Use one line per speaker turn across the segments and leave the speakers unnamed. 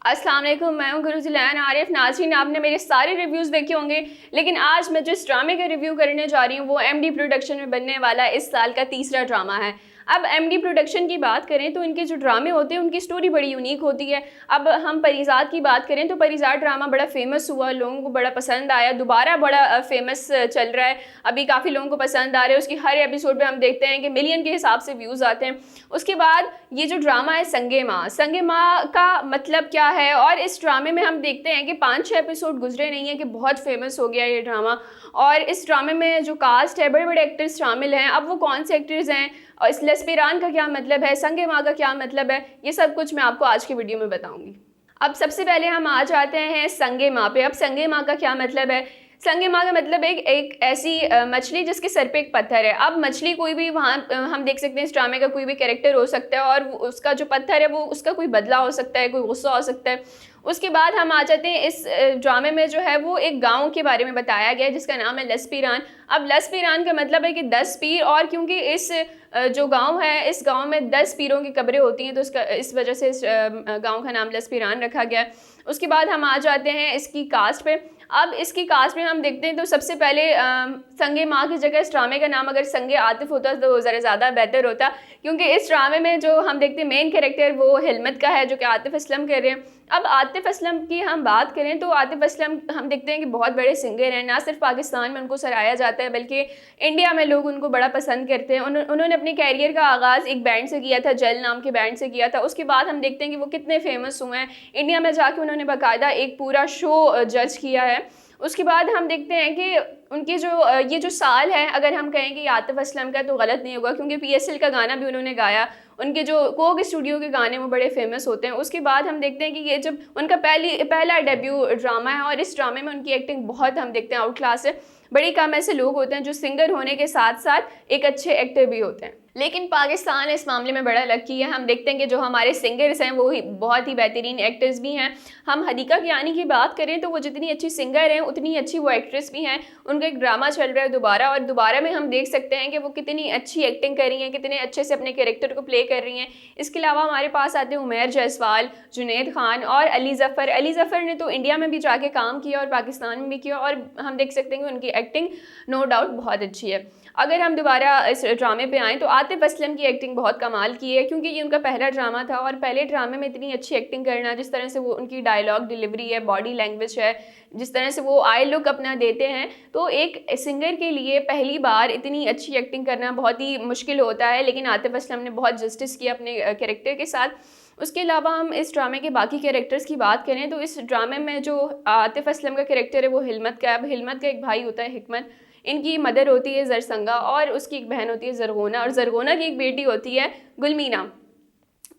अस्सलाम वालेकुम, मैं हूं गुरुज़िलान आरिफ। नाज़रीन, आपने मेरे सारे रिव्यूज़ देखे होंगे, लेकिन आज मैं जिस ड्रामे का रिव्यू करने जा रही हूं वो एमडी प्रोडक्शन में बनने वाला इस साल का तीसरा ड्रामा है। अब एमडी प्रोडक्शन की बात करें तो इनके जो ड्रामे होते हैं उनकी स्टोरी बड़ी यूनिक होती है। अब हम परिज़ात की बात करें तो परिज़ात ड्रामा बड़ा फेमस हुआ, लोगों को बड़ा पसंद आया, दोबारा बड़ा फेमस चल रहा है, अभी काफ़ी लोगों को पसंद आ रहा है। उसकी हर एपिसोड पे हम देखते हैं कि मिलियन के हिसाब से व्यूज़ आते हैं। उसके बाद ये जो ड्रामा है संगे माँ का मतलब क्या है, और इस ड्रामे में हम देखते हैं कि 5-6 एपिसोड गुजरे नहीं है कि बहुत फेमस हो गया ये ड्रामा। और इस ड्रामे में जो कास्ट है, बड़े बड़े एक्टर्स शामिल हैं। अब वो कौन से एक्टर्स हैं और इस लेस्बिरान का क्या मतलब है, संगे माँ का क्या मतलब है, ये सब कुछ मैं आपको आज की वीडियो में बताऊंगी। अब सबसे पहले हम आ जाते हैं संगे माँ पे। अब संगे माँ का क्या मतलब है? संगे माँ का मतलब एक ऐसी मछली जिसके सर पे एक पत्थर है। अब मछली कोई भी वहाँ हम देख सकते हैं इस ड्रामे का कोई भी कैरेक्टर हो सकता है, और उसका जो पत्थर है वो उसका कोई बदला हो सकता है, कोई गुस्सा हो सकता है। उसके बाद हम आ जाते हैं इस ड्रामे में जो है वो एक गांव के बारे में बताया गया है जिसका नाम है लसपीरान। अब लसपीरान का मतलब है कि 10 पीर, और क्योंकि इस जो गांव है इस गांव में 10 पीरों की कब्रें होती हैं तो इस वजह से इस गांव का नाम लसपीरान रखा गया है। उसके बाद हम आ जाते हैं इसकी कास्ट पे। अब इसकी कास्ट में हम देखते हैं तो सबसे पहले संगे माँ की जगह इस ड्रामे का नाम अगर संगे आतिफ होता तो ज़रा ज़्यादा बेहतर होता, क्योंकि इस ड्रामे में जो हम देखते हैं मेन कैरेक्टर वो हिलमत का है जो कि आतिफ असलम कर रहे हैं। अब आतिफ असलम की हम बात करें तो आतिफ असलम हम देखते हैं कि बहुत बड़े सिंगर हैं, ना सिर्फ पाकिस्तान में उनको सराहा जाता है बल्कि इंडिया में लोग उनको बड़ा पसंद करते हैं। उन्होंने अपने कैरियर का आगाज़ एक बैंड से किया था, जल नाम के बैंड से किया था। उसके बाद हम देखते हैं कि वो कितने फेमस हुए हैं, इंडिया में जाके उन्होंने बाकायदा एक पूरा शो जज किया है। उसके बाद हम देखते हैं कि उनकी जो ये जो साल है, अगर हम कहें कि आतिफ असलम का तो गलत नहीं होगा, क्योंकि पीएसएल का गाना भी उन्होंने गाया। उनके जो कोक स्टूडियो के गाने वो बड़े फेमस होते हैं। उसके बाद हम देखते हैं कि ये जब उनका पहला डेब्यू ड्रामा है, और इस ड्रामे में उनकी एक्टिंग बहुत हम देखते हैं आउट क्लास है। बड़ी कम ऐसे लोग होते हैं जो सिंगर होने के साथ साथ एक अच्छे एक्टर भी होते हैं, लेकिन पाकिस्तान इस मामले में बड़ा लकी है। हम देखते हैं कि जो हमारे सिंगर्स हैं वो बहुत ही बेहतरीन एक्टर्स भी हैं। हम हदीका कियानी की बात करें तो वो जितनी अच्छी सिंगर हैं उतनी अच्छी वो एक्ट्रेस भी हैं। उनका एक ड्रामा चल रहा है दोबारा, और दोबारा में हम देख सकते हैं कि वो कितनी अच्छी एक्टिंग कर रही हैं, कितने अच्छे से अपने कैरेक्टर को प्ले कर रही हैं। इसके अलावा हमारे पास आते हैं उमैर जायसवाल, जुनैद खान और अली ज़फ़र। अली ज़फ़र ने तो इंडिया में भी जाके काम किया और पाकिस्तान में भी किया, और हम देख सकते हैं कि उनकी एक्टिंग नो डाउट बहुत अच्छी है। अगर हम दोबारा इस ड्रामे पे आएँ तो आतिफ असलम की एक्टिंग बहुत कमाल की है, क्योंकि ये उनका पहला ड्रामा था, और पहले ड्रामे में इतनी अच्छी एक्टिंग करना, जिस तरह से वो उनकी डायलॉग डिलीवरी है, बॉडी लैंग्वेज है, जिस तरह से वो आई लुक अपना देते हैं, तो एक सिंगर के लिए पहली बार इतनी अच्छी एक्टिंग करना बहुत ही मुश्किल होता है। लेकिन आतिफ असलम ने बहुत जस्टिस किया अपने कैरेक्टर के साथ। उसके अलावा हम इस ड्रामे के बाकी कैरेक्टर्स की बात करें तो इस ड्रामे में जो आतिफ असलम का कैरेक्टर है वो हिलमत का है। अब हिलमत का एक भाई होता है हिकमत, इनकी मदर होती है जरसंगा, और उसकी एक बहन होती है जरगोना, और जरगोना की एक बेटी होती है गुलमीना।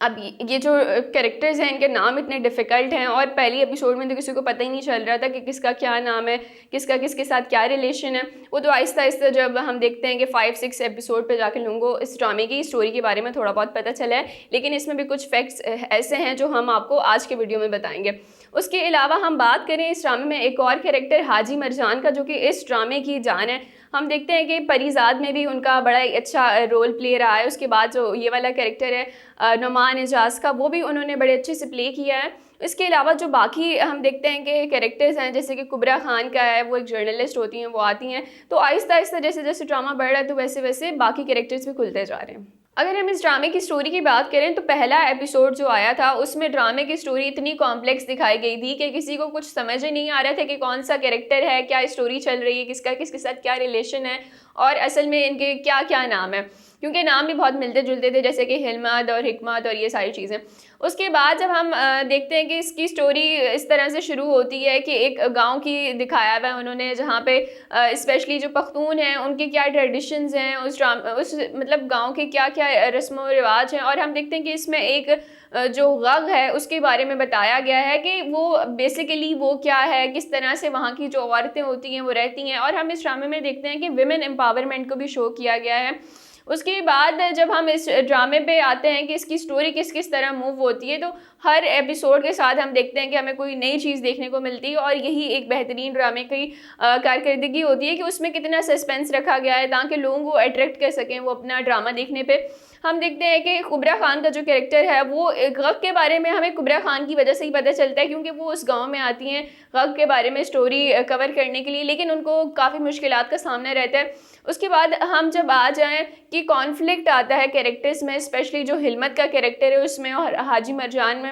अब ये जो कैरेक्टर्स हैं इनके नाम इतने डिफ़िकल्ट हैं, और पहली एपिसोड में तो किसी को पता ही नहीं चल रहा था कि किसका क्या नाम है, किसका किसके साथ क्या रिलेशन है। वो तो आहिस्ता आहिस्ता जब हम देखते हैं कि 5-6 एपिसोड पे जाके लोगों को इस ड्रामे की स्टोरी के बारे में थोड़ा बहुत पता चला है। लेकिन इसमें भी कुछ फैक्ट्स ऐसे हैं जो हम आपको आज के वीडियो में बताएंगे। उसके अलावा हम बात करें इस ड्रामे में एक और कैरेक्टर हाजी मरजान का, जो कि इस ड्रामे की जान है। हम देखते हैं कि परिज़ाद में भी उनका बड़ा ही अच्छा रोल प्ले रहा है। उसके बाद जो ये वाला कैरेक्टर है नुमान एजाज का, वो भी उन्होंने बड़े अच्छे से प्ले किया है। इसके अलावा जो बाकी हम देखते हैं कि कैरेक्टर्स हैं, जैसे कि कुबरा खान का है, वो एक जर्नलिस्ट होती हैं, वो आती हैं। तो आहिस्ता आहिस्ता जैसे जैसे ड्रामा बढ़ रहा है तो वैसे वैसे बाकी कैरेक्टर्स भी खुलते जा रहे हैं। अगर हम इस ड्रामे की स्टोरी की बात करें तो पहला एपिसोड जो आया था उसमें ड्रामे की स्टोरी इतनी कॉम्प्लेक्स दिखाई गई थी कि किसी को कुछ समझ ही नहीं आ रहा था कि कौन सा कैरेक्टर है, क्या स्टोरी चल रही है, किसका किसके साथ क्या रिलेशन है, और असल में इनके क्या क्या नाम है, क्योंकि नाम भी बहुत मिलते जुलते थे, जैसे कि हिलमत और हिकमत और ये सारी चीज़ें। उसके बाद जब हम देखते हैं कि इसकी स्टोरी इस तरह से शुरू होती है कि एक गांव की दिखाया हुआ है उन्होंने, जहाँ पे स्पेशली जो पख्तून हैं उनके क्या ट्रेडिशंस हैं, उस मतलब गांव के क्या क्या रस्म व रिवाज हैं। और हम देखते हैं कि इसमें एक जो गग है उसके बारे में बताया गया है कि वो बेसिकली वो क्या है, किस तरह से वहाँ की जो औरतें होती हैं वो रहती हैं। और हम इस ड्रामे में देखते हैं कि विमेन एम्पावरमेंट को भी शो किया गया है। उसके बाद जब हम इस ड्रामे पे आते हैं कि इसकी स्टोरी किस किस तरह मूव होती है, तो हर एपिसोड के साथ हम देखते हैं कि हमें कोई नई चीज़ देखने को मिलती है, और यही एक बेहतरीन ड्रामे की कारकर्दगी होती है कि उसमें कितना सस्पेंस रखा गया है ताकि लोगों को अट्रैक्ट कर सकें वो अपना ड्रामा देखने पे। हम देखते हैं कि कुबरा खान का जो कैरेक्टर है वो गग के बारे में हमें कुबरा खान की वजह से ही पता चलता है, क्योंकि वो उस गांव में आती हैं गग के बारे में स्टोरी कवर करने के लिए, लेकिन उनको काफ़ी मुश्किलात का सामना रहता है। उसके बाद हम जब आ जाएं कि कॉन्फ्लिक्ट आता है कैरेक्टर्स में, स्पेशली जो हिलमत का कैरेक्टर है उसमें और हाजी मरजान में।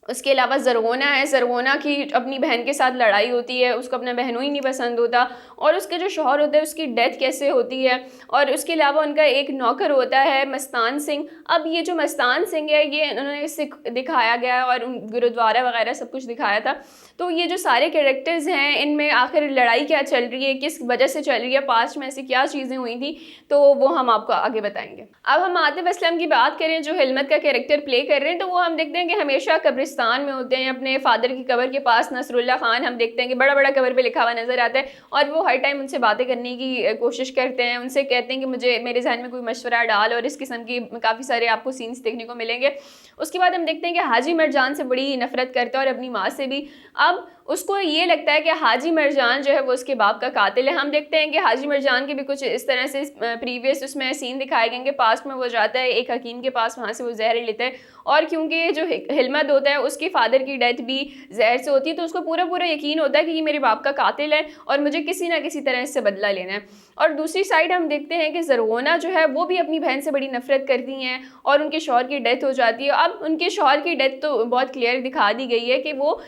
उसके अलावा ज़रगोना है, ज़रगोना की अपनी बहन के साथ लड़ाई होती है, उसको अपना बहनों ही नहीं पसंद होता, और उसके जो शौहर होता है उसकी डेथ कैसे होती है। और उसके अलावा उनका एक नौकर होता है मस्तान सिंह। अब ये जो मस्तान सिंह है ये उन्होंने दिखाया गया और गुरुद्वारा वगैरह सब कुछ दिखाया था। तो ये जो सारे कैरेक्टर्स हैं इनमें आखिर लड़ाई क्या चल रही है, किस वजह से चल रही है, पास्ट में ऐसी क्या चीज़ें हुई थी, तो वो हम आपको आगे बताएंगे। अब हम आतिफ असलम की बात करें जो हिलमत का कैरेक्टर प्ले कर रहे हैं, तो वो हम देखते हैं कि हमेशा कब्रिस्तान में होते हैं अपने फादर की कब्र के पास। नसरुल्लाह खान हम देखते हैं कि बड़ा बड़ा कब्र पे लिखा हुआ नजर आता है और वो हर टाइम उनसे बातें करने की कोशिश करते हैं, उनसे कहते हैं कि मेरे जहन में कोई मशवरा डाल, और इस किस्म की काफ़ी सारे आपको सीन्स देखने को मिलेंगे। उसके बाद हम देखते हैं कि हाजी मरजान से बड़ी नफरत करता है और अपनी माँ से भी। अब उसको ये लगता है कि हाजी मरजान जो है वो उसके बाप का कातिल है। हम देखते हैं कि हाजी मरजान के भी कुछ इस तरह से प्रीवियस उसमें सीन दिखाए गए कि पास्ट में वो जाता है एक हकीम के पास, वहाँ से वो जहर लेता है, और क्योंकि जो हिलमत होता है उसके फादर की डेथ भी जहर से होती है, तो उसको पूरा पूरा यकीन होता है कि ये मेरे बाप का कातिल है और मुझे किसी ना किसी तरह इससे बदला लेना है। और दूसरी साइड हम देखते हैं कि ज़रगोना जो है वो भी अपनी बहन से बड़ी नफरत करती हैं और उनके शौहर की डेथ हो जाती है। अब उनके शौहर की डेथ तो बहुत क्लियर दिखा दी गई है कि वो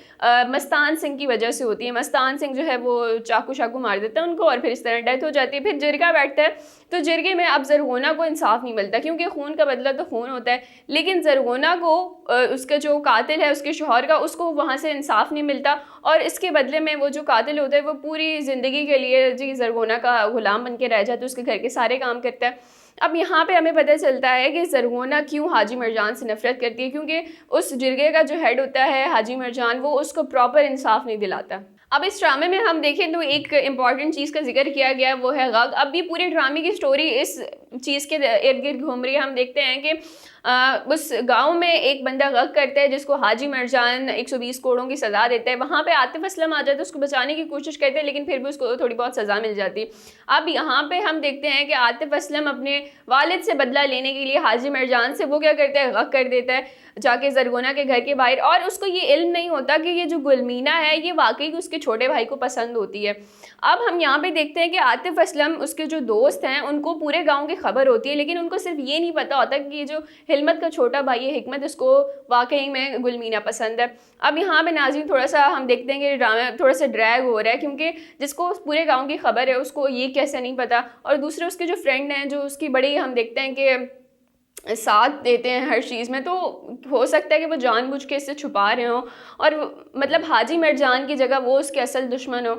मस्तान सिंह की वजह से होती है। मस्तान सिंह जो है वो चाकू मार देता है उनको और फिर इस तरह डेथ हो जाती है। फिर जिरगा बैठता है, तो जिरगे में अब ज़रगोना को इंसाफ नहीं मिलता, क्योंकि खून का बदला तो खून होता है, लेकिन ज़रगोना को उसका जो कातिल है उसके शौहर का, उसको वहाँ से इंसाफ नहीं मिलता, और इसके बदले में वो जो कातिल होता है वो पूरी ज़िंदगी के लिए जी ज़रगोना का गुलाम बन के रह जाता है, उसके घर के सारे काम करता है। अब यहाँ पे हमें पता चलता है कि ज़रगोना क्यों हाजी मरजान से नफरत करती है, क्योंकि उस जिरगे का जो हेड होता है हाजी मरजान, वो उसको प्रॉपर इंसाफ नहीं दिलाता। अब इस ड्रामे में हम देखें तो एक इम्पॉर्टेंट चीज़ का जिक्र किया गया है, वो है गग। अब ये पूरे ड्रामे की स्टोरी इस चीज़ के इर्द गिर्द घूम रही है। हम देखते हैं कि उस गांव में एक बंदा गग करता है जिसको हाजी मरजान 120 करोड़ की सज़ा देता है। वहाँ पे आतिफ असलम आ जाता है, उसको बचाने की कोशिश करते हैं, लेकिन फिर भी उसको थोड़ी बहुत सज़ा मिल जाती है। अब यहाँ पे हम देखते हैं कि आतिफ असलम अपने वालिद से बदला लेने के लिए हाजी मरजान से वो क्या करता है, गग कर देता है जाके ज़रगोना के घर के बाहर, और उसको ये इल्म नहीं होता कि ये जो गुलमीना है ये वाकई उसके छोटे भाई को पसंद होती है। अब हम यहाँ पे देखते हैं कि आतिफ असलम उसके जो दोस्त हैं उनको पूरे गांव की खबर होती है, लेकिन उनको सिर्फ ये नहीं पता होता कि ये जो हिलमत का छोटा भाई है हिकमत, उसको वाकई में गुलमीना पसंद है। अब यहाँ पे नाज़रीन थोड़ा सा हम देखते हैं कि ड्रामा थोड़ा सा ड्रैग हो रहा है, क्योंकि जिसको पूरे गाँव की खबर है उसको ये कैसे नहीं पता, और दूसरे उसके जो फ्रेंड हैं जो उसकी बड़ी हम देखते हैं कि साथ देते हैं हर चीज़ में, तो हो सकता है कि वो जानबूझ के इससे छुपा रहे हों और मतलब हाजी मरजान की जगह वो उसके असल दुश्मन हो।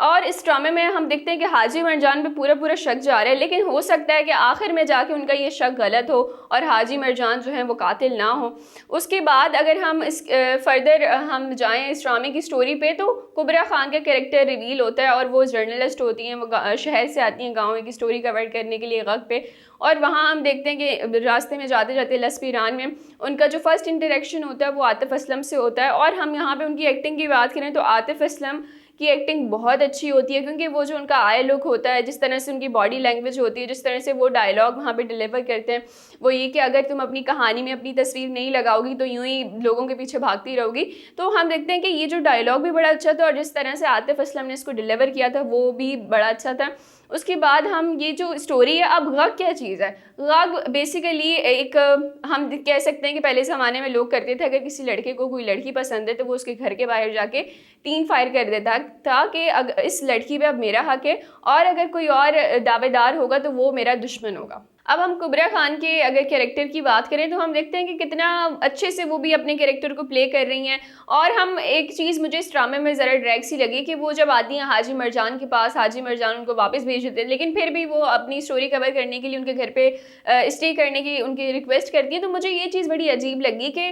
और इस ड्रामे में हम देखते हैं कि हाजी मरजान पे पूरा शक जा रहा है, लेकिन हो सकता है कि आखिर में जाके उनका ये शक गलत हो और हाजी मरजान जो है वो कातिल ना हो। उसके बाद अगर हम इस फर्दर हम जाएं इस ड्रामे की स्टोरी पे, तो कुबरा खान का कैरेक्टर रिवील होता है और वो जर्नलिस्ट होती हैं, वो शहर से आती हैं गाँव की स्टोरी कवर करने के लिए गग पे, और वहाँ हम देखते हैं कि रास्ते में जाते जाते लस्पीरान में उनका जो फर्स्ट इंटरेक्शन होता है वो आतिफ असलम से होता है। और हम यहाँ पे उनकी एक्टिंग की बात करें तो आतिफ असलम की एक्टिंग बहुत अच्छी होती है, क्योंकि वो जो उनका आई लुक होता है, जिस तरह से उनकी बॉडी लैंग्वेज होती है, जिस तरह से वो डायलॉग वहाँ पे डिलीवर करते हैं, वो ये कि अगर तुम अपनी कहानी में अपनी तस्वीर नहीं लगाओगी तो यूं ही लोगों के पीछे भागती रहोगी। तो हम देखते हैं कि ये जो डायलॉग भी बड़ा अच्छा था और जिस तरह से आतिफ असलम ने इसको डिलीवर किया था वो भी बड़ा अच्छा था। उसके बाद हम ये जो स्टोरी है, अब गग क्या चीज़ है, गग बेसिकली एक हम कह सकते हैं कि पहले ज़माने में लोग करते थे, अगर किसी लड़के को कोई लड़की पसंद है तो वो उसके घर के बाहर जाके 3 फायर कर देता था कि अगर इस लड़की पे अब मेरा हक है, और अगर कोई और दावेदार होगा तो वो मेरा दुश्मन होगा। अब हम कुबरा खान के अगर कैरेक्टर की बात करें तो हम देखते हैं कि कितना अच्छे से वो भी अपने कैरेक्टर को प्ले कर रही हैं। और हम एक चीज़ मुझे इस ड्रामे में ज़रा ड्रैग सी लगी कि वो जब आती हैं हाजी मरजान के पास, हाजी मरजान उनको वापस भेज देते हैं, लेकिन फिर भी वो अपनी स्टोरी कवर करने के लिए उनके घर पे स्टे करने की उनकी रिक्वेस्ट करती है। तो मुझे ये चीज़ बड़ी अजीब लगी कि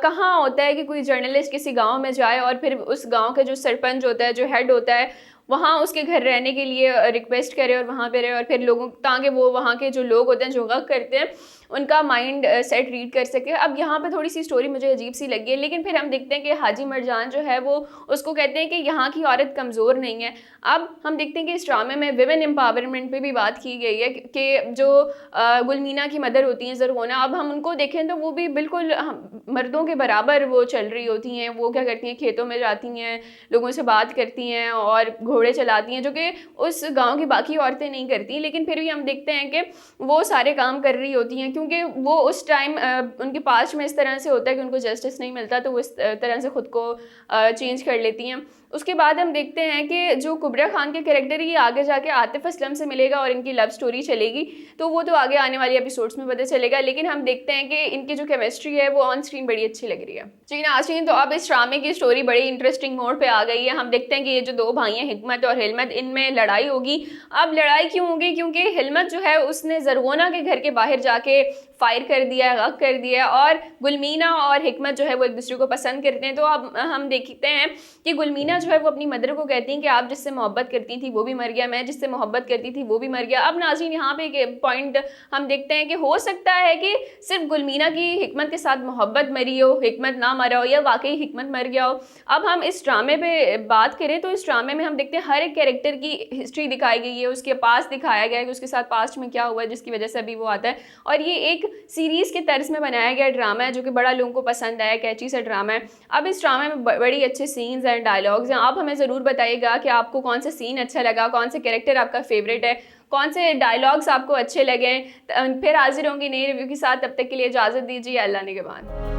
कहाँ होता है कि कोई जर्नलिस्ट किसी गाँव में जाए और फिर उस गाँव का जो सरपंच होता है, जो हेड होता है, वहाँ उसके घर रहने के लिए रिक्वेस्ट करे और वहाँ पे रहे, और फिर लोगों ताकि वो वहाँ के जो लोग होते हैं जो गग करते हैं उनका माइंड सेट रीड कर सके। अब यहाँ पे थोड़ी सी स्टोरी मुझे अजीब सी लगी है, लेकिन फिर हम देखते हैं कि हाजी मरजान जो है वो उसको कहते हैं कि यहाँ की औरत कमज़ोर नहीं है। अब हम देखते हैं कि इस ड्रामे में विमेन एम्पावरमेंट पे भी बात की गई है कि जो गुलमीना की मदर होती हैं ज़रगोना, अब हम उनको देखें तो वो भी बिल्कुल मर्दों के बराबर वो चल रही होती हैं। वो क्या करती हैं, खेतों में जाती हैं, लोगों से बात करती हैं और घोड़े चलाती हैं, जो कि उस गांव की बाकी औरतें नहीं करती। लेकिन फिर भी हम देखते हैं कि वो सारे काम कर रही होती हैं, क्योंकि वो उस टाइम उनके पास में इस तरह से होता है कि उनको जस्टिस नहीं मिलता, तो वो इस तरह से ख़ुद को चेंज कर लेती हैं। उसके बाद हम देखते हैं कि जो कुबरा खान के कैरेक्टर ये आगे जाके आतिफ असलम से मिलेगा और इनकी लव स्टोरी चलेगी, तो वो तो आगे आने वाली एपिसोड्स में पता चलेगा। लेकिन हम देखते हैं कि इनकी जो केमिस्ट्री है वो ऑन स्क्रीन बड़ी अच्छी लग रही है। जी नाज़रीन, तो अब इस ड्रामे की स्टोरी बड़ी इंटरेस्टिंग मोड पे आ गई है। हम देखते हैं कि ये जो दो भाई हैं हिकमत और हिलमत, इनमें लड़ाई होगी। अब लड़ाई क्यों होगी? क्योंकि हिलमत जो है उसने ज़रगोना के घर के बाहर जाके फायर कर दिया, गक कर दिया, और गुलमीना और हिकमत जो है वो एक दूसरे को पसंद करते हैं। तो अब हम देखते हैं कि गुलमीना जो है वो अपनी मदर को कहती हैं कि आप जिससे मोहब्बत करती थी वो भी मर गया, मैं जिससे मोहब्बत करती थी वो भी मर गया। अब नाज़रीन यहाँ पे एक पॉइंट हम देखते हैं कि हो सकता है कि सिर्फ गुलमीना की हिकमत के साथ मोहब्बत मरी हो, हिकमत ना मरा हो, या वाकई हिकमत मर गया हो। अब हम इस ड्रामे पे बात करें तो इस ड्रामे में हम देखते हैं हर एक कैरेक्टर की हिस्ट्री दिखाई गई है, उसके पास दिखाया गया है कि उसके साथ पास्ट में क्या हुआ है जिसकी वजह से अभी वो आता है। और ये एक सीरीज़ के तर्ज में बनाया गया ड्रामा है जो कि बड़ा लोगों को पसंद आया, कैची सा ड्रामा है। अब इस ड्रामे में बड़ी अच्छे सीन्स एंड डायलॉग्स हैं। आप हमें ज़रूर बताइएगा कि आपको कौन सा सीन अच्छा लगा, कौन से कैरेक्टर आपका फेवरेट है, कौन से डायलॉग्स आपको अच्छे लगे। फिर हाजिर होंगी नए रिव्यू के साथ, तब तक के लिए इजाज़त दीजिए। अल्लाह ने के बाद।